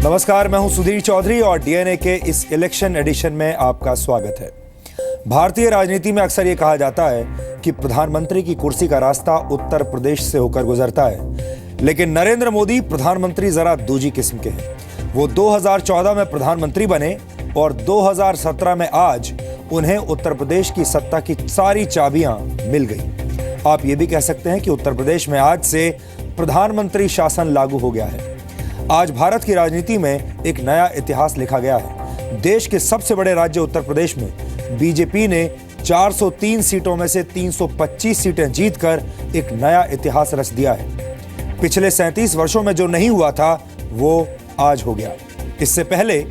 नमस्कार, मैं हूं सुधीर चौधरी और डीएनए के इस इलेक्शन एडिशन में आपका स्वागत है। भारतीय राजनीति में अक्सर ये कहा जाता है कि प्रधानमंत्री की कुर्सी का रास्ता उत्तर प्रदेश से होकर गुजरता है, लेकिन नरेंद्र मोदी प्रधानमंत्री जरा दूजी किस्म के हैं। वो 2014 में प्रधानमंत्री बने और 2017 में आज उन्हें उत्तर प्रदेश की सत्ता की सारी चाबियां मिल गई। आप ये भी कह सकते हैं कि उत्तर प्रदेश में आज से प्रधानमंत्री शासन लागू हो गया है। आज भारत की राजनीति में एक नया इतिहास लिखा गया है। देश के सबसे बड़े राज्य उत्तर प्रदेश में बीजेपी ने 403 सीटों में से 325 सीटें जीतकर एक नया इतिहास रच दिया है। पिछले 37 वर्षों में जो नहीं हुआ था वो आज हो गया। इससे पहले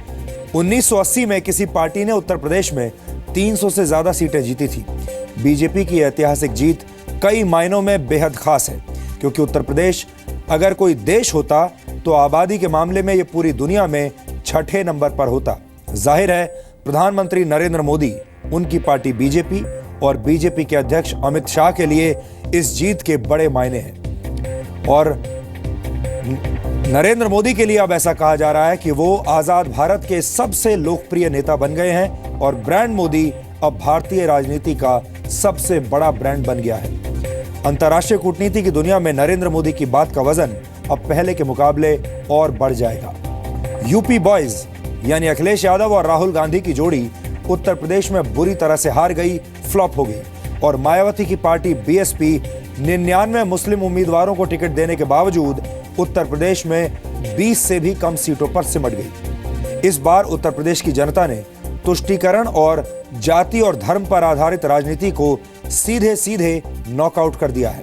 1980 में किसी पार्टी ने उत्तर प्रदेश में 300 से ज्यादा सीटें जीती थी। बीजेपी की ऐतिहासिक जीत कई मायनों में बेहद खास है, क्योंकि उत्तर प्रदेश अगर कोई देश होता तो आबादी के मामले में ये पूरी दुनिया में छठे नंबर पर होता। जाहिर है प्रधानमंत्री नरेंद्र मोदी, उनकी पार्टी बीजेपी और बीजेपी के अध्यक्ष अमित शाह के लिए इस जीत के बड़े मायने हैं। और नरेंद्र मोदी के लिए अब ऐसा कहा जा रहा है कि वो आजाद भारत के सबसे लोकप्रिय नेता बन गए हैं और ब्रांड मोदी अब भारतीय राजनीति का सबसे बड़ा ब्रांड बन गया है। अंतर्राष्ट्रीय कूटनीति की दुनिया में नरेंद्र मोदी की बात का वजन अब पहले के मुकाबले और बढ़ जाएगा। यूपी बॉयज यानी अखिलेश यादव और राहुल गांधी की जोड़ी उत्तर प्रदेश में बुरी तरह से हार गई, फ्लॉप हो गई और मायावती की पार्टी बीएसपी 99 मुस्लिम उम्मीदवारों को टिकट देने के बावजूद उत्तर प्रदेश में 20 से भी कम सीटों पर सिमट गई। इस बार उत्तर प्रदेश की जनता ने तुष्टीकरण और जाति और धर्म पर आधारित राजनीति को सीधे सीधे नॉकआउट कर दिया है।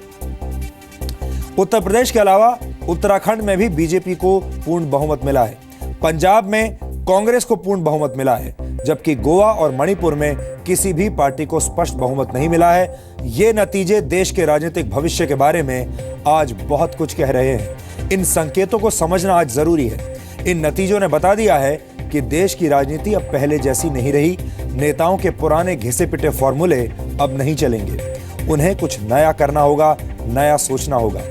उत्तर प्रदेश के अलावा उत्तराखंड में भी बीजेपी को पूर्ण बहुमत मिला है। पंजाब में कांग्रेस को पूर्ण बहुमत मिला है, जबकि गोवा और मणिपुर में किसी भी पार्टी को स्पष्ट बहुमत नहीं मिला है। ये नतीजे देश के राजनीतिक भविष्य के बारे में आज बहुत कुछ कह रहे हैं। इन संकेतों को समझना आज जरूरी है। इन नतीजों ने बता दिया है कि देश की राजनीति अब पहले जैसी नहीं रही। नेताओं के पुराने घिसे पिटे फॉर्मूले अब नहीं चलेंगे। उन्हें कुछ नया करना होगा, नया सोचना होगा।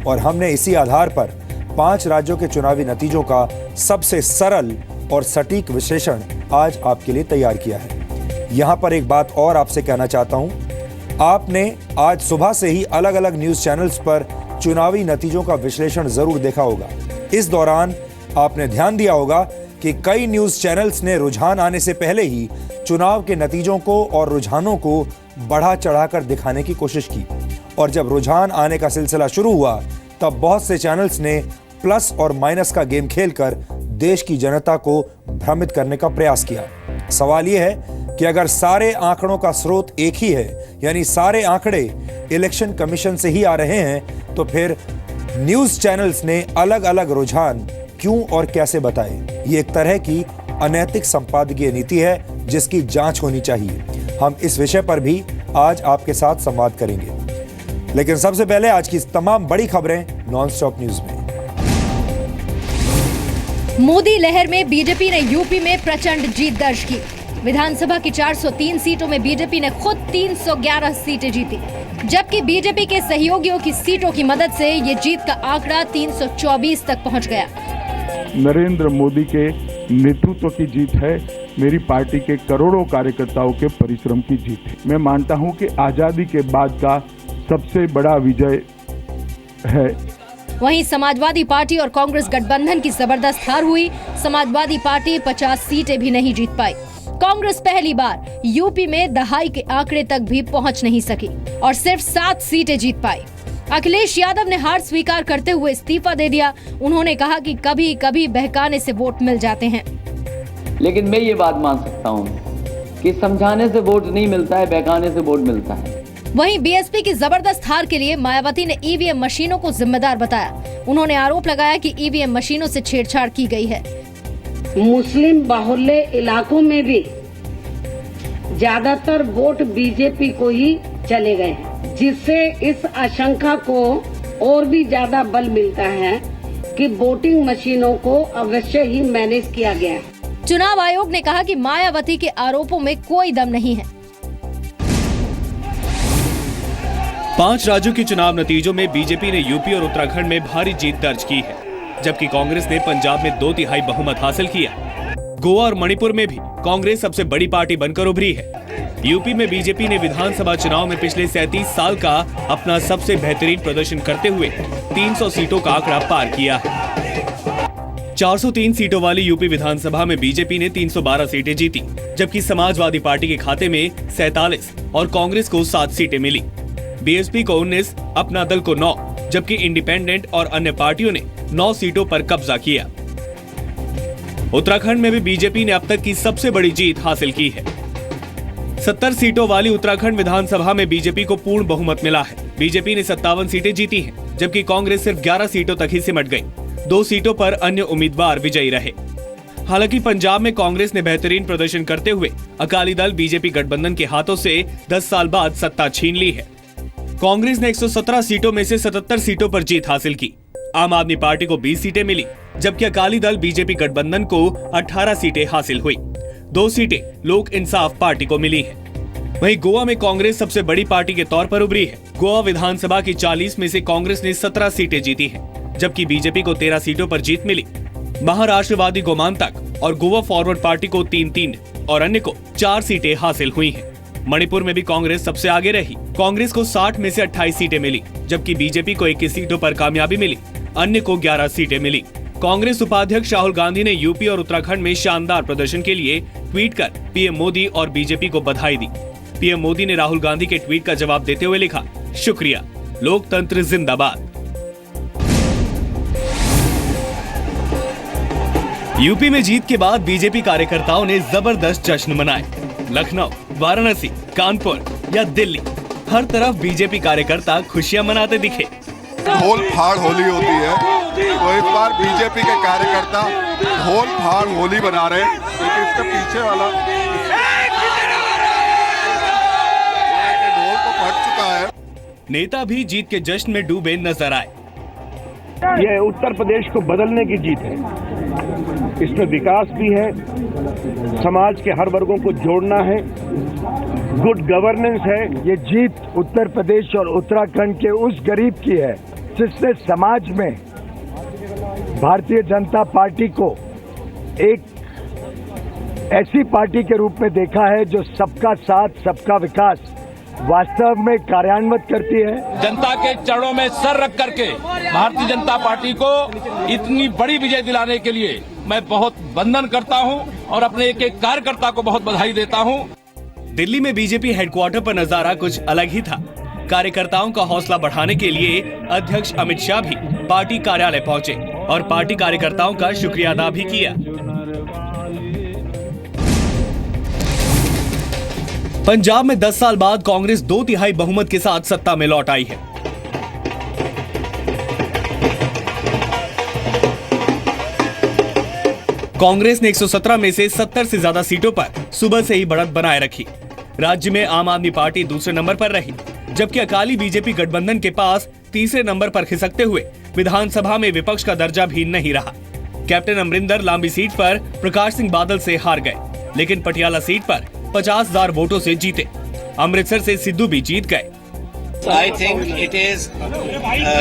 और हमने इसी आधार पर 5 राज्यों के चुनावी नतीजों का सबसे सरल और सटीक विश्लेषण आज आपके लिए तैयार किया है। यहां पर एक बात और आपसे कहना चाहता हूं। आपने आज सुबह से ही अलग अलग न्यूज चैनल्स पर चुनावी नतीजों का विश्लेषण जरूर देखा होगा। इस दौरान आपने ध्यान दिया होगा कि कई न्यूज चैनल्स ने रुझान आने से पहले ही चुनाव के नतीजों को और रुझानों को बढ़ा चढ़ाकर दिखाने की कोशिश की। और जब रुझान आने का सिलसिला शुरू हुआ तब बहुत से चैनल्स ने प्लस और माइनस का गेम खेलकर देश की जनता को भ्रमित करने का प्रयास किया। सवाल यह है कि अगर सारे आंकड़ों का स्रोत एक ही है, यानी सारे आंकड़े इलेक्शन कमीशन से ही आ रहे हैं, तो फिर न्यूज चैनल्स ने अलग अलग रुझान क्यों और कैसे बताए? ये एक तरह की अनैतिक संपादकीय नीति है जिसकी जांच होनी चाहिए। हम इस विषय पर भी आज आपके साथ संवाद करेंगे, लेकिन सबसे पहले आज की तमाम बड़ी खबरें नॉनस्टॉप न्यूज में। मोदी लहर में बीजेपी ने यूपी में प्रचंड जीत दर्ज की। विधानसभा की 403 सीटों में बीजेपी ने खुद 311 सीटें जीती, जबकि बीजेपी के सहयोगियों की सीटों की मदद से ये जीत का आंकड़ा 324 तक पहुंच गया। नरेंद्र मोदी के नेतृत्व की जीत है। मेरी पार्टी के करोड़ों कार्यकर्ताओं के परिश्रम की जीत है। मैं मानता हूं कि आजादी के बाद का सबसे बड़ा विजय है। वहीं समाजवादी पार्टी और कांग्रेस गठबंधन की जबरदस्त हार हुई। समाजवादी पार्टी 50 सीटें भी नहीं जीत पाई। कांग्रेस पहली बार यूपी में दहाई के आंकड़े तक भी पहुंच नहीं सकी और सिर्फ 7 सीटें जीत पाई। अखिलेश यादव ने हार स्वीकार करते हुए इस्तीफा दे दिया। उन्होंने कहा कि कभी कभी बहकाने से वोट मिल जाते हैं, लेकिन मैं ये बात मान सकता हूँ कि समझाने से वोट नहीं मिलता है, बहकाने से वोट मिलता है। वहीं बीएसपी की जबरदस्त हार के लिए मायावती ने ईवीएम मशीनों को जिम्मेदार बताया। उन्होंने आरोप लगाया कि ईवीएम मशीनों से छेड़छाड़ की गई है। मुस्लिम बाहुल्य इलाकों में भी ज्यादातर वोट बीजेपी को ही चले गए, जिससे इस आशंका को और भी ज्यादा बल मिलता है कि वोटिंग मशीनों को अवश्य ही मैनेज किया गया। चुनाव आयोग ने कहा कि मायावती के आरोपों में कोई दम नहीं है। 5 राज्यों के चुनाव नतीजों में बीजेपी ने यूपी और उत्तराखंड में भारी जीत दर्ज की है, जबकि कांग्रेस ने पंजाब में 2/3 बहुमत हासिल किया। गोवा और मणिपुर में भी कांग्रेस सबसे बड़ी पार्टी बनकर उभरी है। यूपी में बीजेपी ने विधानसभा चुनाव में पिछले 37 साल का अपना सबसे बेहतरीन प्रदर्शन करते हुए 300 सीटों का आंकड़ा पार किया है। 403 सीटों वाली यूपी विधानसभा में बीजेपी ने 312 सीटें जीती, जबकि समाजवादी पार्टी के खाते में 47 और कांग्रेस को 7 सीटें मिली। बीएसपी को 19, अपना दल को 9, जबकि इंडिपेंडेंट और अन्य पार्टियों ने 9 सीटों पर कब्जा किया। उत्तराखंड में भी बीजेपी ने अब तक की सबसे बड़ी जीत हासिल की है। 70 सीटों वाली उत्तराखंड विधानसभा में बीजेपी को पूर्ण बहुमत मिला है। बीजेपी ने 57 सीटें जीती हैं, जबकि कांग्रेस सिर्फ 11 सीटों तक ही सिमट गई। 2 सीटों पर अन्य उम्मीदवार विजयी रहे। हालांकि पंजाब में कांग्रेस ने बेहतरीन प्रदर्शन करते हुए अकाली दल बीजेपी गठबंधन के हाथों से 10 साल बाद सत्ता छीन ली है। कांग्रेस ने 117 सीटों में से 77 सीटों पर जीत हासिल की। आम आदमी पार्टी को 20 सीटें मिली, जबकि अकाली दल बीजेपी गठबंधन को 18 सीटें हासिल हुई। 2 सीटें लोक इंसाफ पार्टी को मिली हैं। वहीं गोवा में कांग्रेस सबसे बड़ी पार्टी के तौर पर उभरी है। गोवा विधानसभा की 40 में से कांग्रेस ने 17 सीटें जीती हैं, जबकि बीजेपी को 13 सीटों पर जीत मिली। महाराष्ट्रवादी गोमांतक और गोवा फॉरवर्ड पार्टी को 3-3 और अन्य को 4 सीटें हासिल हुई हैं। मणिपुर में भी कांग्रेस सबसे आगे रही। कांग्रेस को 60 में से 28 सीटें मिली, जबकि बीजेपी को 21 सीटों पर कामयाबी मिली, अन्य को 11 सीटें मिली। कांग्रेस उपाध्यक्ष राहुल गांधी ने यूपी और उत्तराखंड में शानदार प्रदर्शन के लिए ट्वीट कर पीएम मोदी और बीजेपी को बधाई दी। पीएम मोदी ने राहुल गांधी के ट्वीट का जवाब देते हुए लिखा, शुक्रिया, लोकतंत्र जिंदाबाद। यूपी में जीत के बाद बीजेपी कार्यकर्ताओं ने जबरदस्त जश्न मनाए। लखनऊ, वाराणसी, कानपुर या दिल्ली, हर तरफ बीजेपी कार्यकर्ता खुशियां मनाते दिखे। ढोल फाड़ होली होती है, तो इस बार बीजेपी के कार्यकर्ता ढोल फाड़ होली बना रहे हैं, क्योंकि इसके पीछे वाला ढोल तो फट चुका है। नेता भी जीत के जश्न में डूबे नजर आए। ये उत्तर प्रदेश को बदलने की जीत है। इसमें विकास भी है, समाज के हर वर्गों को जोड़ना है, गुड गवर्नेंस है। ये जीत उत्तर प्रदेश और उत्तराखंड के उस गरीब की है जिसने समाज में भारतीय जनता पार्टी को एक ऐसी पार्टी के रूप में देखा है जो सबका साथ सबका विकास वास्तव में कार्यान्वित करती है। जनता के चरणों में सर रख करके भारतीय जनता पार्टी को इतनी बड़ी विजय दिलाने के लिए मैं बहुत वंदन करता हूं और अपने एक एक कार्यकर्ता को बहुत बधाई देता हूं। दिल्ली में बीजेपी हेडक्वार्टर पर नजारा कुछ अलग ही था। कार्यकर्ताओं का हौसला बढ़ाने के लिए अध्यक्ष अमित शाह भी पार्टी कार्यालय पहुंचे और पार्टी कार्यकर्ताओं का शुक्रिया अदा भी किया। पंजाब में 10 साल बाद कांग्रेस 2/3 बहुमत के साथ सत्ता में लौट आई है। कांग्रेस ने 117 में से 70 से ज्यादा सीटों पर सुबह से ही बढ़त बनाए रखी। राज्य में आम आदमी पार्टी दूसरे नंबर पर रही, जबकि अकाली बीजेपी गठबंधन के पास तीसरे नंबर पर खिसकते हुए विधानसभा में विपक्ष का दर्जा भी नहीं रहा। कैप्टन अमरिंदर लांबी सीट पर प्रकाश सिंह बादल से हार गए, लेकिन पटियाला सीट पर 50,000 वोटों से जीते। अमृतसर से सिद्धू भी जीत गए। I think it is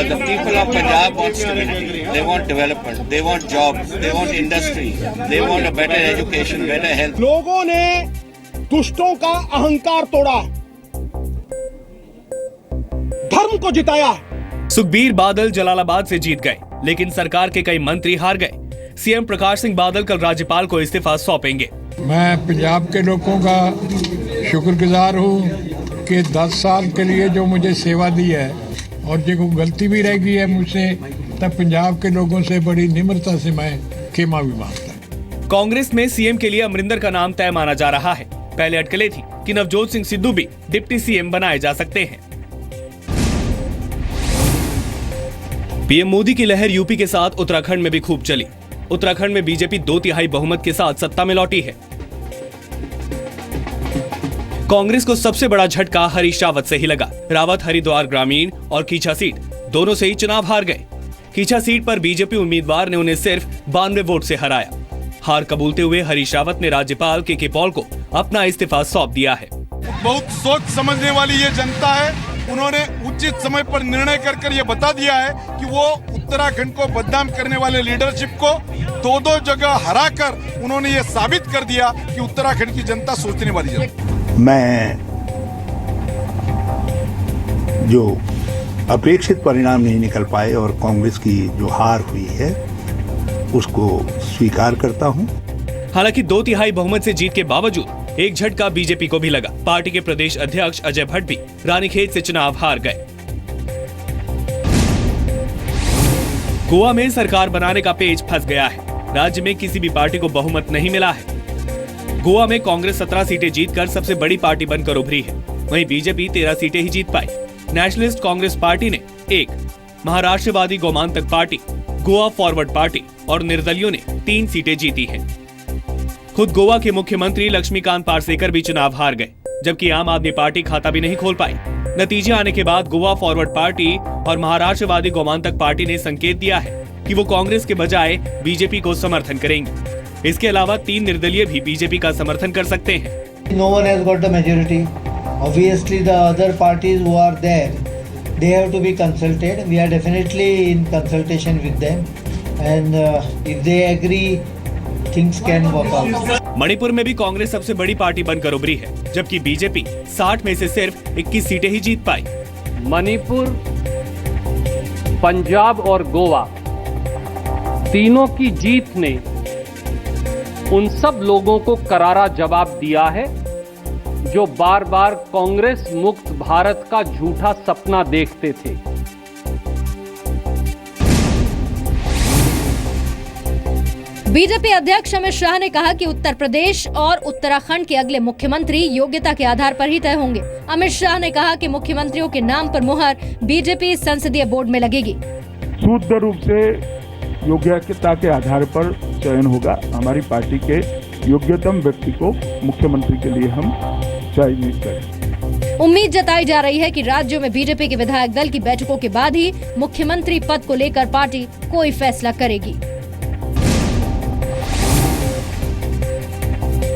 the people of Punjab want stability. They want development. They want jobs. They want industry. They want a better education, better health. लोगों ने दुष्टों का अहंकार तोड़ा, धर्म को जिताया। सुखबीर बादल जलालाबाद से जीत गए, लेकिन सरकार के कई मंत्री हार गए। सीएम प्रकाश सिंह बादल कल राज्यपाल को इस्तीफा सौंपेंगे। मैं पंजाब के लोगों का शुक्रगुजार हूँ कि 10 साल के लिए जो मुझे सेवा दी है, और जो गलती भी रह गई है मुझसे, तब पंजाब के लोगों से बड़ी निम्रता से मैं क्षमा भी मांगता हूं। कांग्रेस में सीएम के लिए अमरिंदर का नाम तय माना जा रहा है। पहले अटकलें थी कि नवजोत सिंह सिद्धू भी डिप्टी सीएम बनाए जा सकते हैं। पीएम मोदी की लहर यूपी के साथ उत्तराखंड में भी खूब चली। उत्तराखंड में बीजेपी 2/3 बहुमत के साथ सत्ता में लौटी है। कांग्रेस को सबसे बड़ा झटका हरीश रावत से ही लगा। रावत हरिद्वार ग्रामीण और कीछा सीट दोनों से ही चुनाव हार गए। कीछा सीट पर बीजेपी उम्मीदवार ने उन्हें सिर्फ 92 वोट से हराया। हार कबूलते हुए हरीश रावत ने राज्यपाल के पॉल को अपना इस्तीफा सौंप दिया है। बहुत सोच समझने वाली ये जनता है। उन्होंने उचित समय पर निर्णय कर ये बता दिया है कि वो उत्तराखंड को बदनाम करने वाले लीडरशिप को दो जगह हराकर उन्होंने ये साबित कर दिया कि उत्तराखंड की जनता सोचने वाली जनता। मैं जो अपेक्षित परिणाम नहीं निकल पाए और कांग्रेस की जो हार हुई है उसको स्वीकार करता हूं। हालांकि 2/3 बहुमत से जीत के बावजूद एक झटका बीजेपी को भी लगा। पार्टी के प्रदेश अध्यक्ष अजय भट्ट भी रानीखेत से चुनाव हार गए। गोवा में सरकार बनाने का पेच फंस गया है। राज्य में किसी भी पार्टी को बहुमत नहीं मिला है। गोवा में कांग्रेस 17 सीटें जीतकर सबसे बड़ी पार्टी बनकर उभरी है। वहीं बीजेपी 13 सीटें ही जीत पाई। नेशनलिस्ट कांग्रेस पार्टी ने 1, Maharashtrawadi Gomantak party, Goa forward party और निर्दलियों ने 3 सीटें जीती हैं। खुद गोवा के मुख्यमंत्री लक्ष्मीकांत पार्सेकर भी चुनाव हार गए, जबकि आम आदमी पार्टी खाता भी नहीं खोल पाई। नतीजे आने के बाद गोवा फॉरवर्ड पार्टी और महाराष्ट्रवादी गोमांतक पार्टी ने संकेत दिया है कि वो कांग्रेस के बजाय बीजेपी को समर्थन करेंगे। इसके अलावा 3 निर्दलीय भी बीजेपी का समर्थन कर सकते हैं। No one has got the majority. Obviously, the other parties who are there, they have to be consulted. We are definitely in consultation with them, and if they agree, things can work out. Manipur में भी कांग्रेस सबसे बड़ी party बनकर उभरी है, जबकि BJP 60 में से सिर्फ 21 सीटें ही जीत पाई। मणिपुर, पंजाब और गोवा तीनों की जीत ने उन सब लोगों को करारा जवाब दिया है जो बार बार कांग्रेस मुक्त भारत का झूठा सपना देखते थे। बीजेपी अध्यक्ष अमित शाह ने कहा कि उत्तर प्रदेश और उत्तराखंड के अगले मुख्यमंत्री योग्यता के आधार पर ही तय होंगे। अमित शाह ने कहा कि मुख्यमंत्रियों के नाम पर मुहर बीजेपी संसदीय बोर्ड में लगेगी। शुद्ध रूप से योग्यता के आधार पर चयन होगा। हमारी पार्टी के योग्यतम व्यक्ति को मुख्यमंत्री के लिए हम चयनित करें। उम्मीद जताई जा रही है कि राज्यों में बीजेपी के विधायक दल की बैठकों के बाद ही मुख्यमंत्री पद को लेकर पार्टी कोई फैसला करेगी।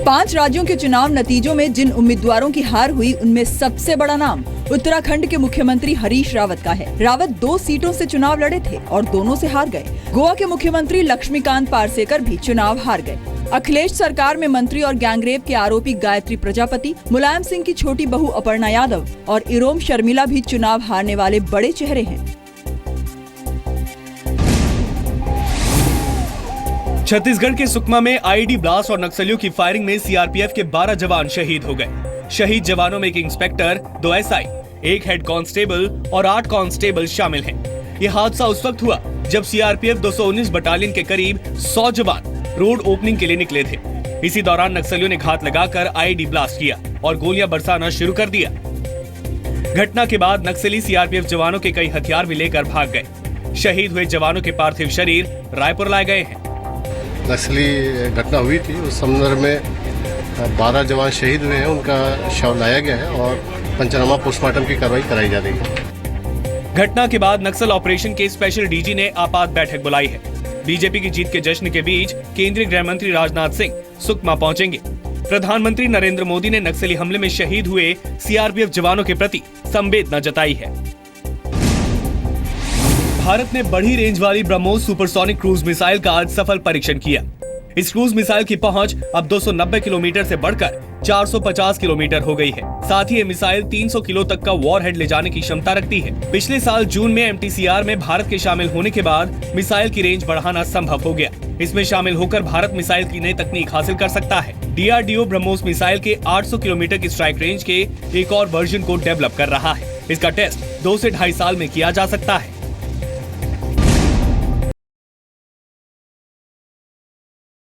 5 राज्यों के चुनाव नतीजों में जिन उम्मीदवारों की हार हुई उनमें सबसे बड़ा नाम उत्तराखंड के मुख्यमंत्री हरीश रावत का है। रावत 2 सीटों से चुनाव लड़े थे और दोनों से हार गए। गोवा के मुख्यमंत्री लक्ष्मीकांत पार्सेकर भी चुनाव हार गए। अखिलेश सरकार में मंत्री और गैंगरेप के आरोपी गायत्री प्रजापति, मुलायम सिंह की छोटी बहू अपर्णा यादव और इरोम शर्मिला भी चुनाव हारने वाले बड़े चेहरे हैं। छत्तीसगढ़ के सुकमा में आईडी ब्लास्ट और नक्सलियों की फायरिंग में सीआरपीएफ के 12 जवान शहीद हो गए। शहीद जवानों में एक इंस्पेक्टर, 2 एसआई, 1 हेड कांस्टेबल और 8 कांस्टेबल शामिल हैं। ये हादसा उस वक्त हुआ जब सीआरपीएफ 219 बटालियन के करीब 100 जवान रोड ओपनिंग के लिए निकले थे। इसी दौरान नक्सलियों ने घात लगाकर आईडी ब्लास्ट किया और गोलियां बरसाना शुरू कर दिया। घटना के बाद नक्सली सीआरपीएफ जवानों के कई हथियार भी लेकर भाग गए। शहीद हुए जवानों के पार्थिव शरीर रायपुर लाए गए हैं। नक्सली घटना हुई थी, उस संदर्भ में 12 जवान शहीद हुए हैं। उनका शव लाया गया है और पंचनामा पोस्टमार्टम की कार्रवाई कराई जा रही है। घटना के बाद नक्सल ऑपरेशन के स्पेशल डीजी ने आपात बैठक बुलाई है। बीजेपी की जीत के जश्न के बीच केंद्रीय गृह मंत्री राजनाथ सिंह सुकमा पहुंचेंगे। प्रधानमंत्री नरेंद्र मोदी ने नक्सली हमले में शहीद हुए सीआरपीएफ जवानों के प्रति संवेदना जताई है। भारत ने बड़ी रेंज वाली ब्रह्मोस सुपरसोनिक क्रूज मिसाइल का आज सफल परीक्षण किया। इस क्रूज मिसाइल की पहुंच अब 290 किलोमीटर से बढ़कर 450 किलोमीटर हो गई है। साथ ही ये मिसाइल 300 किलो तक का वॉरहेड ले जाने की क्षमता रखती है। पिछले साल जून में एमटीसीआर में भारत के शामिल होने के बाद मिसाइल की रेंज बढ़ाना संभव हो गया। इसमें शामिल होकर भारत मिसाइल की नई तकनीक हासिल कर सकता है। डीआरडीओ ब्रह्मोस मिसाइल के 800 किलोमीटर की स्ट्राइक रेंज के एक और वर्जन को डेवलप कर रहा है। इसका टेस्ट 2 से 2.5 साल में किया जा सकता है।